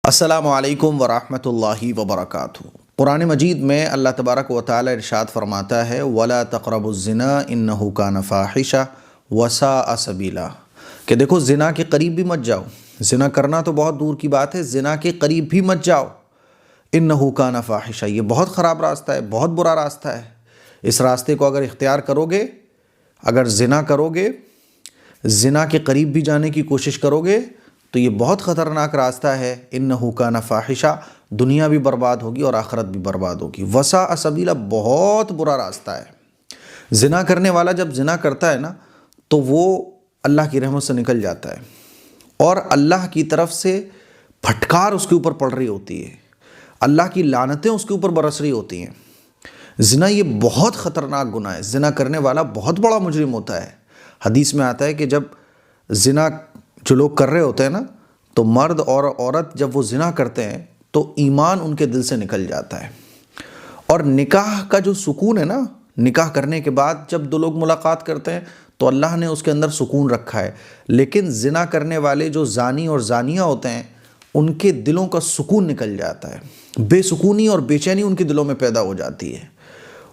السلام علیکم ورحمۃ اللہ وبرکاتہ۔ قرآن مجید میں اللہ تبارک و تعالی ارشاد فرماتا ہے وَلَا تَقْرَبُوا الزِّنَا إِنَّهُ كَانَ فَاحِشَةً وَسَاءَ سَبِيلًا، کہ دیکھو زنا کے قریب بھی مت جاؤ۔ زنا کرنا تو بہت دور کی بات ہے، زنا کے قریب بھی مت جاؤ۔ إِنَّهُ كَانَ فَاحِشَةً، یہ بہت خراب راستہ ہے، بہت برا راستہ ہے۔ اس راستے کو اگر اختیار کرو گے، اگر زنا کرو گے، زنا کے قریب بھی جانے کی کوشش کرو گے تو یہ بہت خطرناک راستہ ہے۔ انہو کان فاحشہ، دنیا بھی برباد ہوگی اور آخرت بھی برباد ہوگی۔ وساء سبیلا، بہت برا راستہ ہے۔ زنا کرنے والا جب زنا کرتا ہے نا تو وہ اللہ کی رحمت سے نکل جاتا ہے اور اللہ کی طرف سے پھٹکار اس کے اوپر پڑ رہی ہوتی ہے، اللہ کی لعنتیں اس کے اوپر برس رہی ہوتی ہیں۔ زنا یہ بہت خطرناک گناہ ہے، زنا کرنے والا بہت بڑا مجرم ہوتا ہے۔ حدیث میں آتا ہے کہ جب زنا جو لوگ کر رہے ہوتے ہیں نا تو مرد اور عورت جب وہ زنا کرتے ہیں تو ایمان ان کے دل سے نکل جاتا ہے۔ اور نکاح کا جو سکون ہے نا، نکاح کرنے کے بعد جب دو لوگ ملاقات کرتے ہیں تو اللہ نے اس کے اندر سکون رکھا ہے، لیکن زنا کرنے والے جو زانی اور زانیہ ہوتے ہیں ان کے دلوں کا سکون نکل جاتا ہے، بے سکونی اور بے چینی ان کے دلوں میں پیدا ہو جاتی ہے،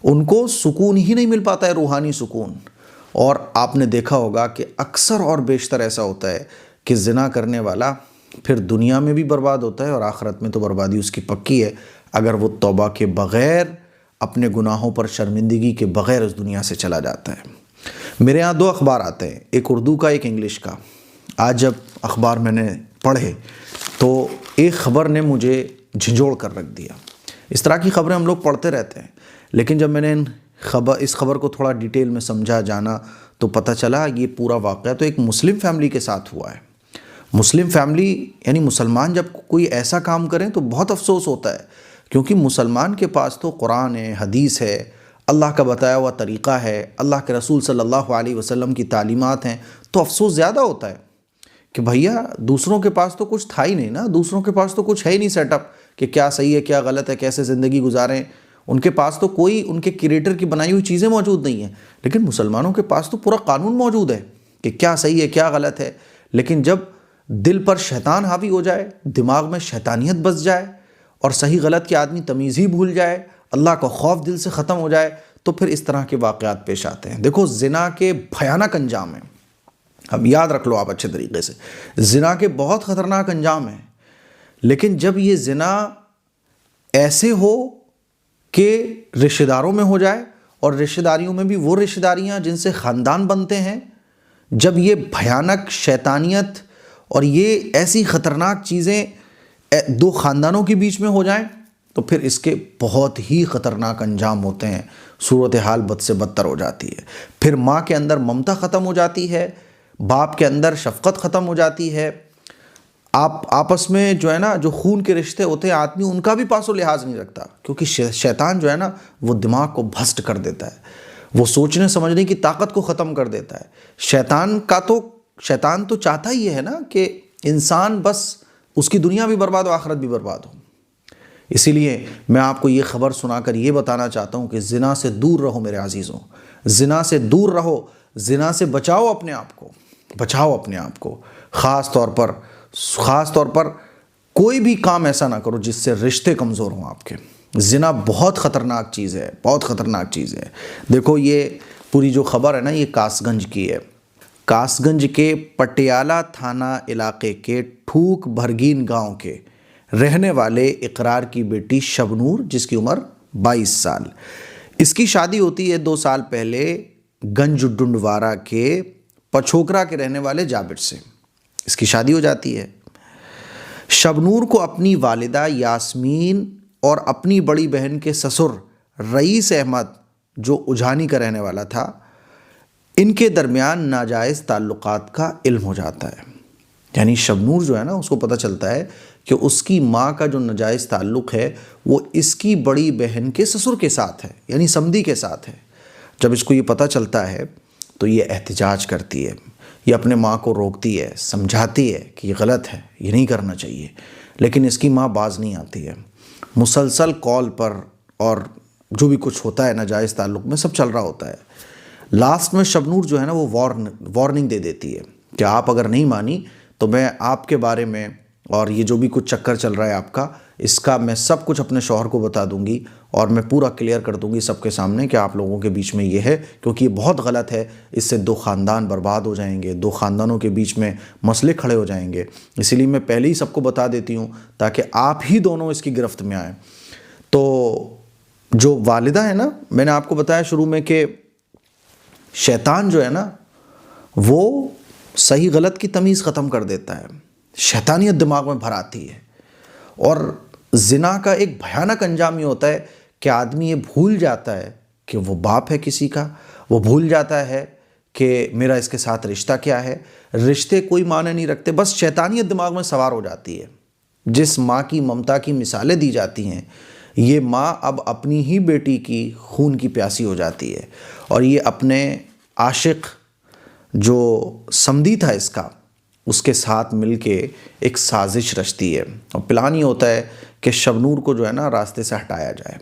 ان کو سکون ہی نہیں مل پاتا ہے، روحانی سکون۔ اور آپ نے دیکھا ہوگا کہ اکثر اور بیشتر ایسا ہوتا ہے کہ زنا کرنے والا پھر دنیا میں بھی برباد ہوتا ہے اور آخرت میں تو بربادی اس کی پکی ہے، اگر وہ توبہ کے بغیر، اپنے گناہوں پر شرمندگی کے بغیر اس دنیا سے چلا جاتا ہے۔ میرے ہاں دو اخبار آتے ہیں، ایک اردو کا ایک انگلش کا۔ آج جب اخبار میں نے پڑھے تو ایک خبر نے مجھے جھنجھوڑ کر رکھ دیا۔ اس طرح کی خبریں ہم لوگ پڑھتے رہتے ہیں، لیکن جب میں نے اس خبر کو تھوڑا ڈیٹیل میں سمجھا جانا تو پتہ چلا یہ پورا واقعہ تو ایک مسلم فیملی کے ساتھ ہوا ہے۔ مسلم فیملی یعنی مسلمان جب کوئی ایسا کام کریں تو بہت افسوس ہوتا ہے، کیونکہ مسلمان کے پاس تو قرآن ہے، حدیث ہے، اللہ کا بتایا ہوا طریقہ ہے، اللہ کے رسول صلی اللہ علیہ وسلم کی تعلیمات ہیں، تو افسوس زیادہ ہوتا ہے کہ بھیا دوسروں کے پاس تو کچھ تھا ہی نہیں نا، دوسروں کے پاس تو کچھ ہے ہی نہیں سیٹ اپ کہ کیا صحیح ہے کیا غلط ہے، کیسے زندگی گزاریں۔ ان کے پاس تو کوئی ان کے کریٹر کی بنائی ہوئی چیزیں موجود نہیں ہیں، لیکن مسلمانوں کے پاس تو پورا قانون موجود ہے کہ کیا صحیح ہے کیا غلط ہے۔ لیکن جب دل پر شیطان حاوی ہو جائے، دماغ میں شیطانیت بس جائے اور صحیح غلط کے آدمی تمیز ہی بھول جائے، اللہ کا خوف دل سے ختم ہو جائے، تو پھر اس طرح کے واقعات پیش آتے ہیں۔ دیکھو زنا کے بھیانک انجام ہیں، اب یاد رکھ لو آپ اچھے طریقے سے، زنا کے بہت خطرناک انجام ہیں، لیکن جب یہ زنا ایسے ہو کہ رشتہ داروں میں ہو جائے اور رشتہ داریوں میں بھی وہ رشتہ داریاں جن سے خاندان بنتے ہیں، جب یہ بھیانک شیطانیت اور یہ ایسی خطرناک چیزیں دو خاندانوں کے بیچ میں ہو جائیں تو پھر اس کے بہت ہی خطرناک انجام ہوتے ہیں، صورتحال بد سے بدتر ہو جاتی ہے۔ پھر ماں کے اندر ممتا ختم ہو جاتی ہے، باپ کے اندر شفقت ختم ہو جاتی ہے، آپ آپس میں جو ہے نا جو خون کے رشتے ہوتے ہیں آدمی ان کا بھی پاس و لحاظ نہیں رکھتا، کیونکہ شیطان جو ہے نا وہ دماغ کو بھسٹ کر دیتا ہے، وہ سوچنے سمجھنے کی طاقت کو ختم کر دیتا ہے۔ شیطان تو چاہتا ہی ہے نا کہ انسان بس اس کی دنیا بھی برباد ہو آخرت بھی برباد ہو۔ اسی لیے میں آپ کو یہ خبر سنا کر یہ بتانا چاہتا ہوں کہ زنا سے دور رہو میرے عزیزوں، زنا سے دور رہو، زنا سے بچاؤ اپنے آپ کو، بچاؤ اپنے آپ کو۔ خاص طور پر کوئی بھی کام ایسا نہ کرو جس سے رشتے کمزور ہوں آپ کے۔ زنا بہت خطرناک چیز ہے، بہت خطرناک چیز ہے۔ دیکھو یہ پوری جو خبر ہے نا یہ کاس گنج کی ہے، کاس گنج کے پٹیالہ تھانہ علاقے کے ٹھوک بھرگین گاؤں کے رہنے والے اقرار کی بیٹی شبنور، جس کی عمر 22 سال، اس کی شادی ہوتی ہے 2 سال پہلے گنج ڈنڈوارہ کے پچھوکرا کے رہنے والے جابر سے، اس کی شادی ہو جاتی ہے۔ شبنور کو اپنی والدہ یاسمین اور اپنی بڑی بہن کے سسر رئیس احمد جو اجھانی کا رہنے والا تھا، ان کے درمیان ناجائز تعلقات کا علم ہو جاتا ہے۔ یعنی شبنور جو ہے نا اس کو پتہ چلتا ہے کہ اس کی ماں کا جو ناجائز تعلق ہے وہ اس کی بڑی بہن کے سسر کے ساتھ ہے، یعنی سمدھی کے ساتھ ہے۔ جب اس کو یہ پتہ چلتا ہے تو یہ احتجاج کرتی ہے، یہ اپنے ماں کو روکتی ہے، سمجھاتی ہے کہ یہ غلط ہے، یہ نہیں کرنا چاہیے، لیکن اس کی ماں باز نہیں آتی ہے۔ مسلسل کال پر اور جو بھی کچھ ہوتا ہے ناجائز تعلق میں سب چل رہا ہوتا ہے۔ لاسٹ میں شبنور جو ہے نا وہ وارننگ دے دیتی ہے کہ آپ اگر نہیں مانی تو میں آپ کے بارے میں اور یہ جو بھی کچھ چکر چل رہا ہے آپ کا، اس کا میں سب کچھ اپنے شوہر کو بتا دوں گی اور میں پورا کلیئر کر دوں گی سب کے سامنے کہ آپ لوگوں کے بیچ میں یہ ہے، کیونکہ یہ بہت غلط ہے، اس سے 2 خاندان برباد ہو جائیں گے، 2 خاندانوں کے بیچ میں مسئلے کھڑے ہو جائیں گے۔ اسی لیے میں پہلے ہی سب کو بتا دیتی ہوں تاکہ آپ ہی دونوں اس کی گرفت میں آئیں۔ تو جو والدہ ہے نا، میں نے آپ کو بتایا شروع میں کہ شیطان جو ہے نا وہ صحیح غلط کی تمیز ختم کر دیتا ہے، شیطانیت دماغ میں بھر آتی ہے، اور زنا کا ایک بھیانک انجام یہ ہوتا ہے کہ آدمی یہ بھول جاتا ہے کہ وہ باپ ہے کسی کا، وہ بھول جاتا ہے کہ میرا اس کے ساتھ رشتہ کیا ہے، رشتے کوئی معنی نہیں رکھتے، بس شیطانیت دماغ میں سوار ہو جاتی ہے۔ جس ماں کی ممتا کی مثالیں دی جاتی ہیں، یہ ماں اب اپنی ہی بیٹی کی خون کی پیاسی ہو جاتی ہے، اور یہ اپنے عاشق جو سمدھی تھا اس کے ساتھ مل کے ایک سازش رچتی ہے، اور پلان یہ ہوتا ہے کہ شبنور کو جو ہے نا راستے سے ہٹایا جائے۔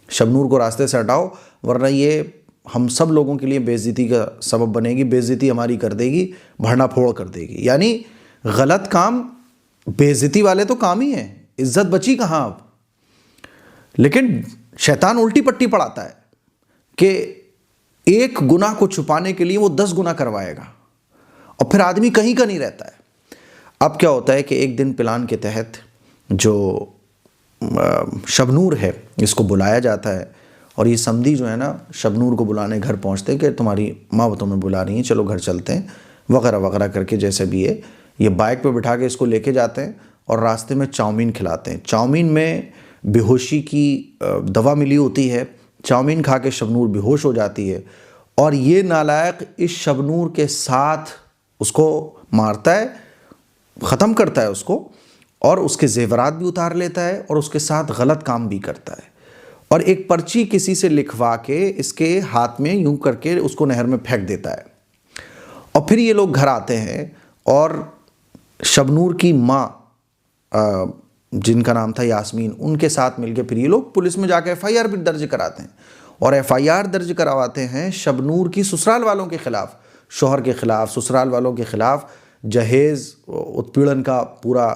شبنور کو راستے سے ہٹاؤ ورنہ یہ ہم سب لوگوں کے لیے بے عزتی کا سبب بنے گی، بے عزتی ہماری کر دے گی، بھرنا پھوڑ کر دے گی۔ یعنی غلط کام، بے عزتی والے تو کام ہی ہیں، عزت بچی کہاں اب؟ لیکن شیطان الٹی پٹی پڑھاتا ہے کہ ایک گناہ کو چھپانے کے لیے وہ 10 گناہ کروائے گا، اور پھر آدمی کہیں کا نہیں رہتا ہے۔ اب کیا ہوتا ہے کہ ایک دن پلان کے تحت جو شبنور ہے اس کو بلایا جاتا ہے، اور یہ سمدھی جو ہے نا شبنور کو بلانے گھر پہنچتے کہ تمہاری ماں وہ تمہیں بلا رہی ہیں، چلو گھر چلتے ہیں وغیرہ وغیرہ کر کے، جیسے بھی ہے یہ بائک پہ بٹھا کے اس کو لے کے جاتے ہیں اور راستے میں چاؤمین کھلاتے ہیں۔ چاؤمین میں بے ہوشی کی دوا ملی ہوتی ہے، چاؤمین کھا کے شبنور بے ہوش ہو جاتی ہے، اور یہ نالائق اس شبنور کے ساتھ اس کو مارتا ہے، ختم کرتا ہے اس کو، اور اس کے زیورات بھی اتار لیتا ہے اور اس کے ساتھ غلط کام بھی کرتا ہے، اور ایک پرچی کسی سے لکھوا کے اس کے ہاتھ میں یوں کر کے اس کو نہر میں پھینک دیتا ہے۔ اور پھر یہ لوگ گھر آتے ہیں اور شبنور کی ماں جن کا نام تھا یاسمین، ان کے ساتھ مل کے پھر یہ لوگ پولیس میں جا کے FIR بھی درج کراتے ہیں، اور FIR درج کرواتے ہیں شبنور کی سسرال والوں کے خلاف، شوہر کے خلاف، سسرال والوں کے خلاف جہیز اتپیڑن کا پورا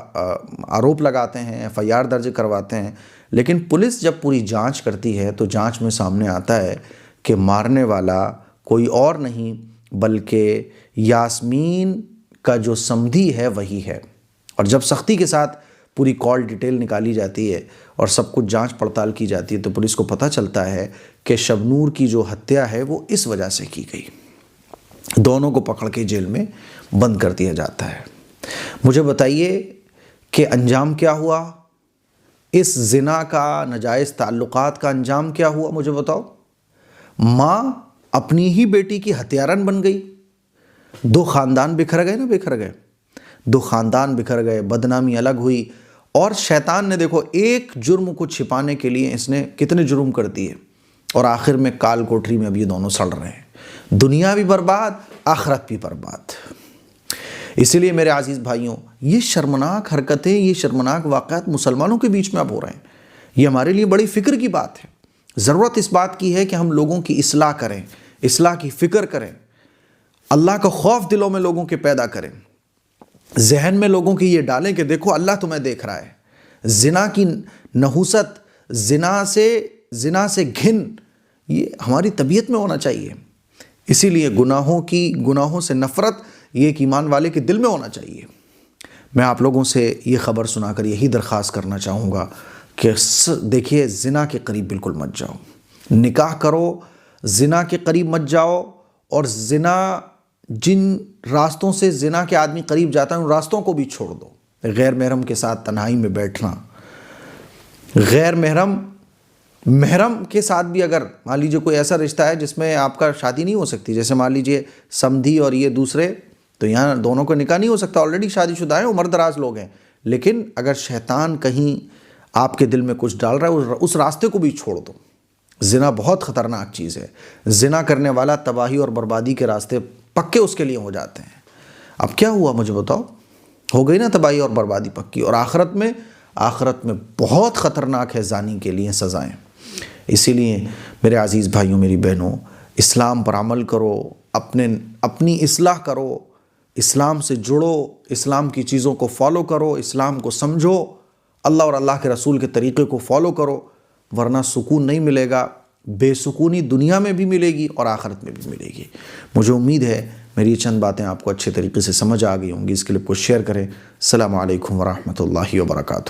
آروپ لگاتے ہیں، FIR درج کرواتے ہیں۔ لیکن پولیس جب پوری جانچ کرتی ہے تو جانچ میں سامنے آتا ہے کہ مارنے والا کوئی اور نہیں بلکہ یاسمین کا جو سمدھی ہے وہی ہے۔ اور جب سختی کے ساتھ پوری کال ڈیٹیل نکالی جاتی ہے اور سب کچھ جانچ پڑتال کی جاتی ہے تو پولیس کو پتہ چلتا ہے کہ شبنور کی جو ہتیا ہے وہ اس وجہ سے کی گئی۔ دونوں کو پکڑ کے جیل میں بند کر دیا جاتا ہے۔ مجھے بتائیے کہ انجام کیا ہوا؟ اس زنا کا، ناجائز تعلقات کا انجام کیا ہوا؟ مجھے بتاؤ۔ ماں اپنی ہی بیٹی کی ہتھیارن بن گئی، 2 خاندان بکھر گئے نا، بکھر گئے، 2 خاندان بکھر گئے، بدنامی الگ ہوئی، اور شیطان نے دیکھو ایک جرم کو چھپانے کے لیے اس نے کتنے جرم کر دیے، اور آخر میں کال کوٹری میں اب یہ دونوں سڑ رہے ہیں، دنیا بھی برباد، آخرت بھی برباد۔ اسی لیے میرے عزیز بھائیوں، یہ شرمناک حرکتیں، یہ شرمناک واقعات مسلمانوں کے بیچ میں اب ہو رہے ہیں، یہ ہمارے لیے بڑی فکر کی بات ہے۔ ضرورت اس بات کی ہے کہ ہم لوگوں کی اصلاح کریں، اصلاح کی فکر کریں، اللہ کا خوف دلوں میں لوگوں کے پیدا کریں، ذہن میں لوگوں کی یہ ڈالیں کہ دیکھو اللہ تمہیں دیکھ رہا ہے۔ زنا کی نحوست، زنا سے گھن، یہ ہماری طبیعت میں ہونا چاہیے۔ اسی لیے گناہوں سے نفرت یہ ایک ایمان والے کے دل میں ہونا چاہیے۔ میں آپ لوگوں سے یہ خبر سنا کر یہی درخواست کرنا چاہوں گا کہ دیکھیے زنا کے قریب بالکل مت جاؤ، نکاح کرو، زنا کے قریب مت جاؤ، اور زنا جن راستوں سے زنا کے آدمی قریب جاتا ہے ان راستوں کو بھی چھوڑ دو۔ غیر محرم کے ساتھ تنہائی میں بیٹھنا، غیر محرم کے ساتھ بھی اگر مان لیجیے کوئی ایسا رشتہ ہے جس میں آپ کا شادی نہیں ہو سکتی، جیسے مان لیجیے سمدھی اور یہ دوسرے، تو یہاں دونوں کا نکاح نہیں ہو سکتا، آلریڈی شادی شدہ ہیں، عمر دراز لوگ ہیں، لیکن اگر شیطان کہیں آپ کے دل میں کچھ ڈال رہا ہے اس راستے کو بھی چھوڑ دو۔ زنا بہت خطرناک چیز ہے، زنا کرنے والا تباہی اور بربادی کے راستے پکے اس کے لیے ہو جاتے ہیں۔ اب کیا ہوا مجھے بتاؤ؟ ہو گئی نا تباہی اور بربادی پکی، اور آخرت میں بہت خطرناک ہے زانی کے لیے سزائیں۔ اسی لیے میرے عزیز بھائیوں، میری بہنوں، اسلام پر عمل کرو، اپنی اصلاح کرو، اسلام سے جڑو، اسلام کی چیزوں کو فالو کرو، اسلام کو سمجھو، اللہ اور اللہ کے رسول کے طریقے کو فالو کرو، ورنہ سکون نہیں ملے گا، بے سکونی دنیا میں بھی ملے گی اور آخرت میں بھی ملے گی۔ مجھے امید ہے میری چند باتیں آپ کو اچھے طریقے سے سمجھ آ گئی ہوں گی۔ اس کلپ کو شیئر کریں۔ السلام علیکم ورحمۃ اللہ وبرکاتہ۔